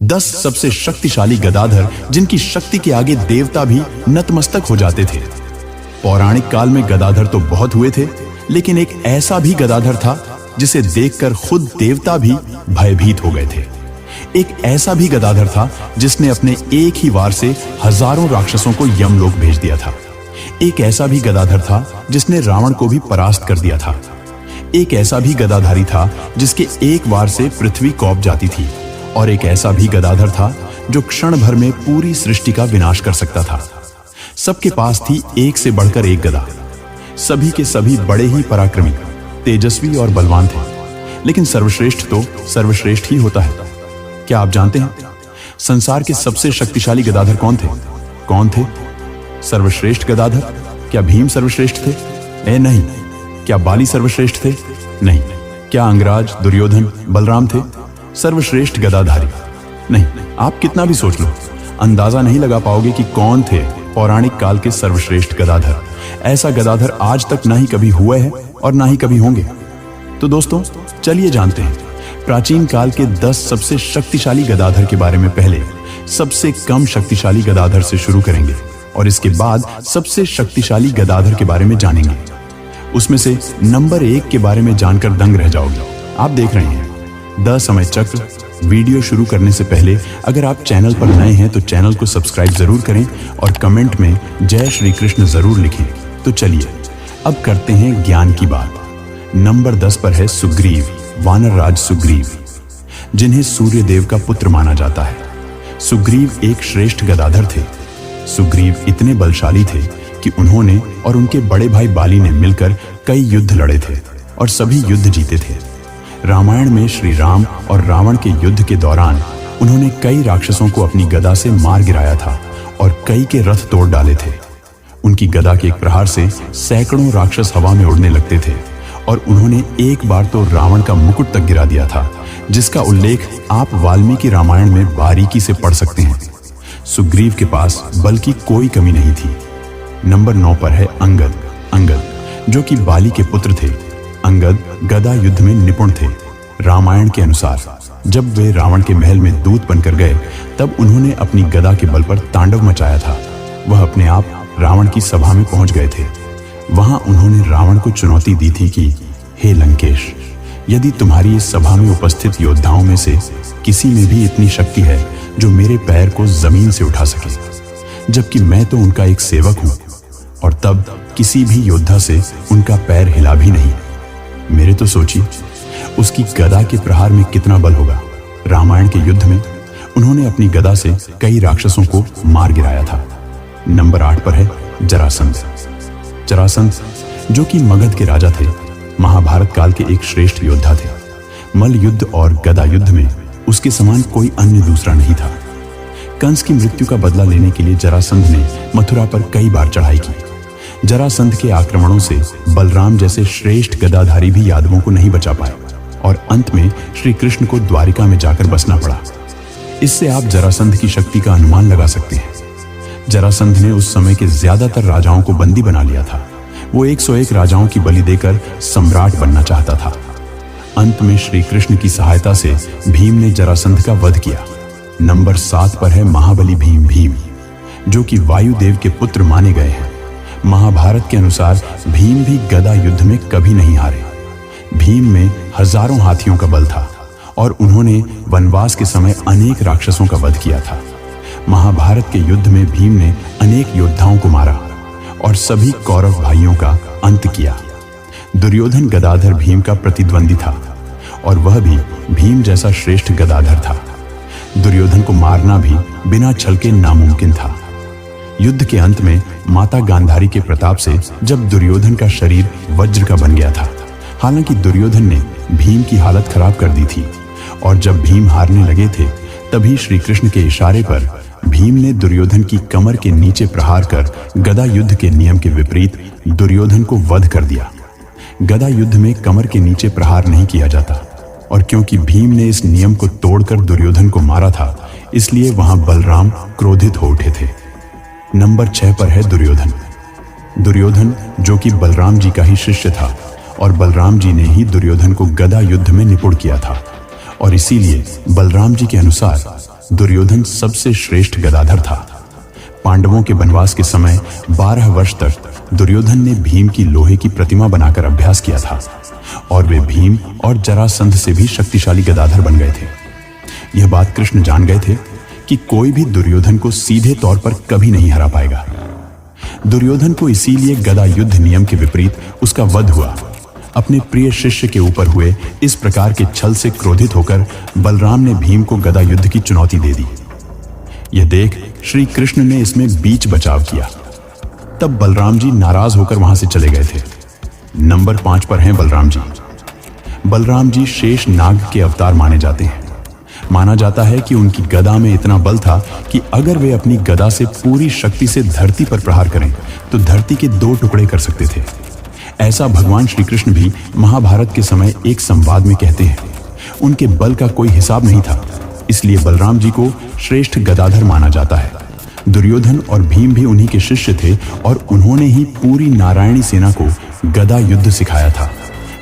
10 सबसे शक्तिशाली गदाधर जिनकी शक्ति के आगे देवता भी नतमस्तक हो जाते थे। पौराणिक काल में गदाधर तो बहुत हुए थे, लेकिन एक ऐसा भी गदाधर था जिसे देखकर खुद देवता भी भयभीत हो गए थे। एक ऐसा भी गदाधर था जिसने अपने एक ही वार से हजारों राक्षसों को यमलोक भेज दिया था। एक ऐसा भी गदाधर था जिसने रावण को भी परास्त कर दिया था। एक ऐसा भी गदाधारी था जिसके एक वार से पृथ्वी कौंप जाती थी। और एक ऐसा भी गदाधर था जो क्षण भर में पूरी सृष्टि का विनाश कर सकता था। सबके पास थी एक से बढ़कर एक गदा। सभी के सभी बड़े ही पराक्रमी, तेजस्वी और बलवान थे, लेकिन सर्वश्रेष्ठ तो सर्वश्रेष्ठ ही होता है। क्या आप जानते हैं संसार के सबसे शक्तिशाली गदाधर कौन थे? कौन थे सर्वश्रेष्ठ गदाधर? क्या भीम सर्वश्रेष्ठ थे? नहीं। क्या बाली सर्वश्रेष्ठ थे? नहीं। क्या अंगराज, दुर्योधन, बलराम थे सर्वश्रेष्ठ गदाधारी? नहीं। आप कितना भी सोच लो, अंदाजा नहीं लगा पाओगे कि कौन थे पौराणिक काल के सर्वश्रेष्ठ गदाधर। ऐसा गदाधर आज तक ना ही कभी हुआ है और ना ही कभी होंगे। तो दोस्तों, चलिए जानते हैं प्राचीन काल के 10 सबसे शक्तिशाली गदाधर के बारे में। पहले सबसे कम शक्तिशाली गदाधर से शुरू करेंगे और इसके बाद सबसे शक्तिशाली गदाधर के बारे में जानेंगे। उसमें से नंबर 1 के बारे में जानकर दंग रह जाओगे। आप देख रहे हैं द समय चक्र। वीडियो शुरू करने से पहले अगर आप चैनल पर नए हैं तो चैनल को सब्सक्राइब जरूर करें और कमेंट में जय श्री कृष्ण जरूर लिखें। तो चलिए अब करते हैं ज्ञान की बात। नंबर 10 पर है सुग्रीव, वानर राज सुग्रीव, जिन्हें सूर्य देव का पुत्र माना जाता है। सुग्रीव एक श्रेष्ठ गदाधर थे। सुग्रीव इतने बलशाली थे कि उन्होंने और उनके बड़े भाई बाली ने मिलकर कई युद्ध लड़े थे और सभी युद्ध जीते थे। रामायण में श्री राम और रावण के युद्ध के दौरान उन्होंने कई राक्षसों को अपनी गदा से मार गिराया था और कई के रथ तोड़ डाले थे। उनकी गदा के एक प्रहार से सैकड़ों राक्षस हवा में उड़ने लगते थे और उन्होंने एक बार तो रावण का मुकुट तक गिरा दिया था, जिसका उल्लेख आप वाल्मीकि रामायण में बारीकी से पढ़ सकते हैं। सुग्रीव के पास बल की कोई कमी नहीं थी। नंबर 9 पर है अंगद। अंगद जो कि बाली के पुत्र थे। अंगद गदा युद्ध में निपुण थे। रामायण के अनुसार जब वे रावण के महल में दूत बनकर गए तब उन्होंने अपनी गदा के बल पर तांडव मचाया था। वह अपने आप रावण की सभा में पहुंच गए थे। वहां उन्होंने रावण को चुनौती दी थी कि हे लंकेश, यदि तुम्हारी इस सभा में उपस्थित योद्धाओं में से किसी में भी इतनी शक्ति है जो मेरे पैर को जमीन से उठा सके, जबकि मैं तो उनका एक सेवक हूं, और तब किसी भी योद्धा से उनका पैर हिला भी नहीं। मेरे तो सोचिए उसकी गदा के प्रहार में कितना बल होगा। रामायण के युद्ध में उन्होंने अपनी गदा से कई राक्षसों को मार गिराया था। नंबर 8 पर है जरासंध। जरासंध जो कि मगध के राजा थे, महाभारत काल के एक श्रेष्ठ योद्धा थे। मल्ल युद्ध और गदा युद्ध में उसके समान कोई अन्य दूसरा नहीं था। कंस की मृत्यु का बदला लेने के लिए जरासंध ने मथुरा पर कई बार चढ़ाई की। जरासंध के आक्रमणों से बलराम जैसे श्रेष्ठ गदाधारी भी यादवों को नहीं बचा पाए और अंत में श्री कृष्ण को द्वारिका में जाकर बसना पड़ा। इससे आप जरासंध की शक्ति का अनुमान लगा सकते हैं। जरासंध ने उस समय के ज्यादातर राजाओं को बंदी बना लिया था। वो 101 राजाओं की बलि देकर सम्राट बनना चाहता था। अंत में श्री कृष्ण की सहायता से भीम ने जरासंध का वध किया। नंबर 7 पर है महाबली भीम। भीम जो कि वायुदेव के पुत्र माने गए हैं। महाभारत के अनुसार भीम भी गदा युद्ध में कभी नहीं हारे। भीम में हजारों हाथियों का बल था और उन्होंने वनवास के समय अनेक राक्षसों का वध किया था। महाभारत के युद्ध में भीम ने अनेक योद्धाओं को मारा और सभी कौरव भाइयों का अंत किया। दुर्योधन गदाधर भीम का प्रतिद्वंदी था और वह भी भीम जैसा श्रेष्ठ गदाधर था। दुर्योधन को मारना भी बिना छल के नामुमकिन था। युद्ध के अंत में माता गांधारी के प्रताप से जब दुर्योधन का शरीर वज्र का बन गया था, हालांकि दुर्योधन ने भीम की हालत खराब कर दी थी और जब भीम हारने लगे थे तभी श्री कृष्ण के इशारे पर भीम ने दुर्योधन की कमर के नीचे प्रहार कर गदा युद्ध के नियम के विपरीत दुर्योधन को वध कर दिया। गदा युद्ध में कमर के नीचे प्रहार नहीं किया जाता और क्योंकि भीम ने इस नियम को तोड़कर दुर्योधन को मारा था, इसलिए वहां बलराम क्रोधित हो उठे थे। नंबर 6 पर है दुर्योधन। दुर्योधन जो कि बलराम जी का ही शिष्य था और बलराम जी ने ही दुर्योधन को गदा युद्ध में निपुण किया था और इसीलिए बलराम जी के अनुसार दुर्योधन सबसे श्रेष्ठ गदाधर था। पांडवों के वनवास के समय 12 वर्ष तक दुर्योधन ने भीम की लोहे की प्रतिमा बनाकर अभ्यास किया था और वे भीम और जरासंध से भी शक्तिशाली गदाधर बन गए थे। यह बात कृष्ण जान गए थे कि कोई भी दुर्योधन को सीधे तौर पर कभी नहीं हरा पाएगा। दुर्योधन को इसीलिए गदा युद्ध नियम के विपरीत उसका वध हुआ। अपने प्रिय शिष्य के ऊपर हुए इस प्रकार के छल से क्रोधित होकर बलराम ने भीम को गदा युद्ध की चुनौती दे दी। यह देख श्री कृष्ण ने इसमें बीच बचाव किया। तब बलराम जी नाराज होकर वहां से चले गए थे। नंबर 5 पर हैं बलराम जी। बलराम जी शेष नाग के अवतार माने जाते हैं। माना जाता है कि उनकी गदा में इतना बल था कि अगर वे अपनी गदा से पूरी शक्ति से धरती पर प्रहार करें तो धरती के 2 टुकड़े कर सकते थे। ऐसा भगवान श्री कृष्ण भी महाभारत के समय एक संवाद में कहते हैं। उनके बल का कोई हिसाब नहीं था, इसलिए बलराम जी को श्रेष्ठ गदाधर माना जाता है। दुर्योधन और भीम भी उन्हीं के शिष्य थे और उन्होंने ही पूरी नारायणी सेना को गदा युद्ध सिखाया था।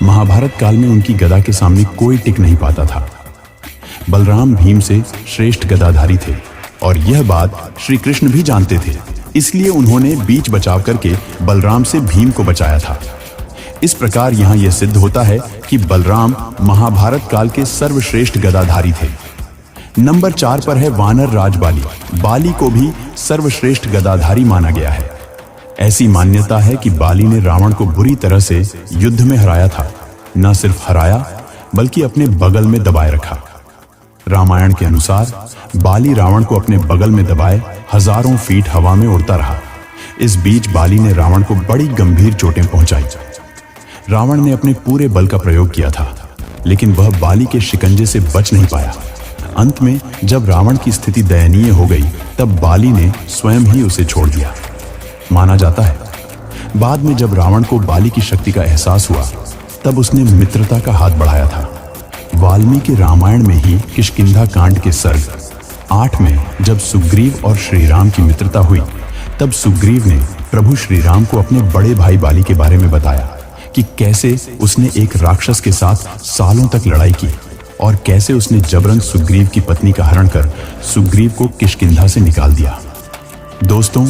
महाभारत काल में उनकी गदा के सामने कोई टिक नहीं पाता था। बलराम भीम से श्रेष्ठ गदाधारी थे और यह बात श्री कृष्ण भी जानते थे, इसलिए उन्होंने बीच बचाव करके बलराम से भीम को बचाया था। इस प्रकार यहाँ यह सिद्ध होता है कि बलराम महाभारत काल के सर्वश्रेष्ठ गदाधारी थे। नंबर 4 पर है वानर राज बाली। बाली को भी सर्वश्रेष्ठ गदाधारी माना गया है। ऐसी मान्यता है कि बाली ने रावण को बुरी तरह से युद्ध में हराया था। न सिर्फ हराया बल्कि अपने बगल में दबाए रखा। रामायण के अनुसार बाली रावण को अपने बगल में दबाए हजारों फीट हवा में उड़ता रहा। इस बीच बाली ने रावण को बड़ी गंभीर चोटें पहुंचाई। रावण ने अपने पूरे बल का प्रयोग किया था, लेकिन वह बाली के शिकंजे से बच नहीं पाया। अंत में जब रावण की स्थिति दयनीय हो गई, तब बाली ने स्वयं ही उसे छोड़ दिया। माना जाता है बाद में जब रावण को बाली की शक्ति का एहसास हुआ, तब उसने मित्रता का हाथ बढ़ाया था। वाल्मीकि रामायण में ही किष्किंधा कांड के सर्ग 8 में जब सुग्रीव और श्रीराम की मित्रता हुई, तब सुग्रीव ने प्रभु श्रीराम को अपने बड़े भाई बाली के बारे में बताया कि कैसे उसने एक राक्षस के साथ सालों तक लड़ाई की और कैसे उसने जबरन सुग्रीव की पत्नी का हरण कर सुग्रीव को किष्किंधा से निकाल दिया। दोस्तों,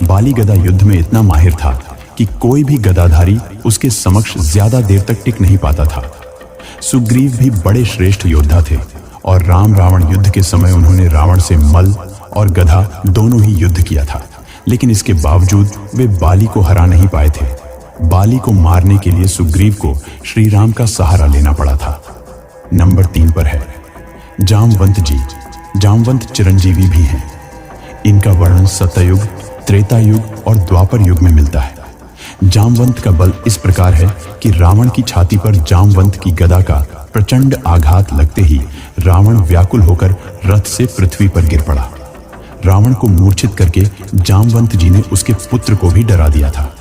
बाली गदा युद्ध में इतना माहिर था कि कोई भी गदाधारी उसके समक्ष ज्यादा देर तक टिक नहीं पाता था। सुग्रीव भी बड़े श्रेष्ठ योद्धा थे और राम रावण युद्ध के समय उन्होंने रावण से मल और गधा दोनों ही युद्ध किया था, लेकिन इसके बावजूद वे बाली को हरा नहीं पाए थे। बाली को मारने के लिए सुग्रीव को श्री राम का सहारा लेना पड़ा था। नंबर 3 पर है जामवंत जी। जामवंत चिरंजीवी भी हैं। इनका वर्णन सतयुग, त्रेता युग और द्वापर युग में मिलता है। जामवंत का बल इस प्रकार है कि रावण की छाती पर जामवंत की गदा का प्रचंड आघात लगते ही रावण व्याकुल होकर रथ से पृथ्वी पर गिर पड़ा। रावण को मूर्छित करके जामवंत जी ने उसके पुत्र को भी डरा दिया था।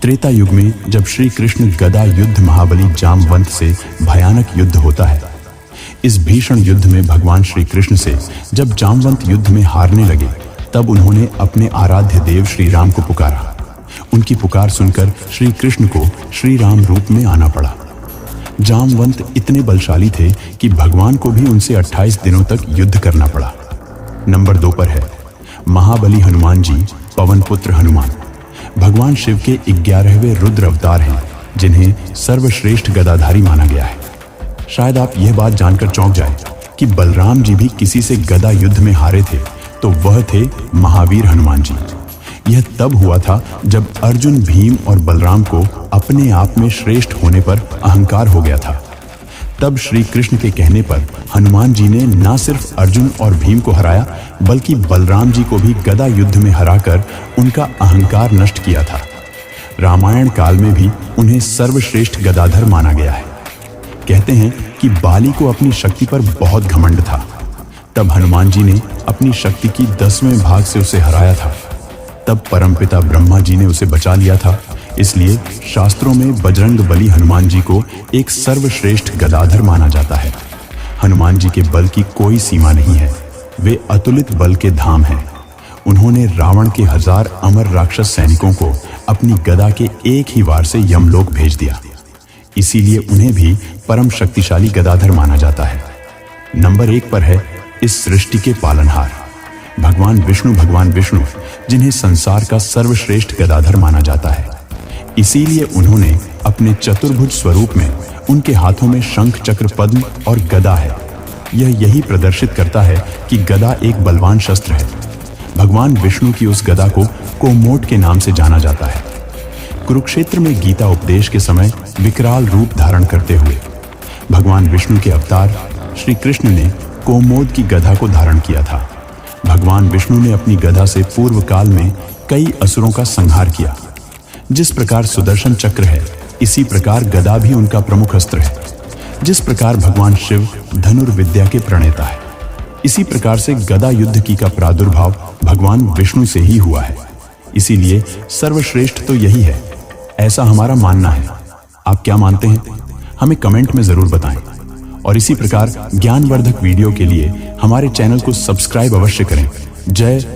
त्रेता युग में जब श्री कृष्ण गदा युद्ध महाबली जामवंत से भयानक युद्ध होता है, इस भीषण युद्ध में भगवान श्री कृष्ण से जब जामवंत युद्ध में हारने लगे, तब उन्होंने अपने आराध्य देव श्री राम को पुकारा। उनकी पुकार सुनकर श्री कृष्ण को श्री राम रूप में आना पड़ा। जामवंत इतने बलशाली थे कि भगवान को भी उनसे 28 दिनों तक युद्ध करना पड़ा। नंबर 2 पर है महाबली हनुमान जी, पवन पुत्र हनुमान। भगवान शिव के 11वें रुद्र अवतार हैं, जिन्हें सर्वश्रेष्ठ गदाधारी माना गया है। शायद आप यह बात जानकर चौंक जाए कि बलराम जी भी किसी से गदा युद्ध में हारे थे, तो वह थे महावीर हनुमान जी। यह तब हुआ था जब अर्जुन, भीम और बलराम को अपने आप में श्रेष्ठ होने पर अहंकार हो गया था। तब श्री कृष्ण के कहने पर हनुमान जी ने न सिर्फ अर्जुन और भीम को हराया, बल्कि बलराम जी को भी गदा युद्ध में हराकर उनका अहंकार नष्ट किया था। रामायण काल में भी उन्हें सर्वश्रेष्ठ गदाधर माना गया है। कहते हैं कि बाली को अपनी शक्ति पर बहुत घमंड था। तब हनुमान जी ने अपनी शक्ति की 10वें भाग से उसे हराया था। तब परमपिता ब्रह्मा जी ने उसे बचा लिया था। इसलिए शास्त्रों में बजरंग बली हनुमान जी को एक सर्वश्रेष्ठ गदाधर माना जाता है। हनुमान जी के बल की कोई सीमा नहीं है। वे अतुलित बल के धाम हैं। उन्होंने रावण के 1000 अमर राक्षस सैनिकों को अपनी गदा के एक ही वार से यमलोक भेज दिया। इसीलिए उन्हें भी परम शक्तिशाली गदाधर माना जाता है। नंबर 1 पर है इस सृष्टि के पालनहार। भगवान विष्णु जिन्हें संसार का सर्वश्रेष्ठ गदाधर माना जाता है, इसीलिए उन्होंने अपने चतुर्भुज स्वरूप में उनके हाथों में शंख, चक्र, पद्म और गदा है। यह यही प्रदर्शित करता है कि गदा एक बलवान शस्त्र है। भगवान विष्णु की उस गदा को कोमोट के नाम से जाना जाता है। कुरुक्षेत्र में गीता उपदेश के समय विकराल रूप धारण करते हुए भगवान विष्णु के अवतार श्री कृष्ण ने कोमोद की गदा को धारण किया था। भगवान विष्णु ने अपनी गदा से पूर्व काल में कई असुरों का संहार किया। जिस प्रकार सुदर्शन चक्र है, इसी प्रकार गदा भी उनका प्रमुख अस्त्र है। जिस प्रकार भगवान शिव धनुर्विद्या के प्रणेता है, इसी प्रकार से गदा युद्ध की का प्रादुर्भाव भगवान विष्णु से ही हुआ है। इसीलिए सर्वश्रेष्ठ तो यही है, ऐसा हमारा मानना है। आप क्या मानते हैं? हमें कमेंट में जरूर बताएं। और इसी प्रकार ज्ञानवर्धक वीडियो के लिए हमारे चैनल को सब्सक्राइब अवश्य करें। जय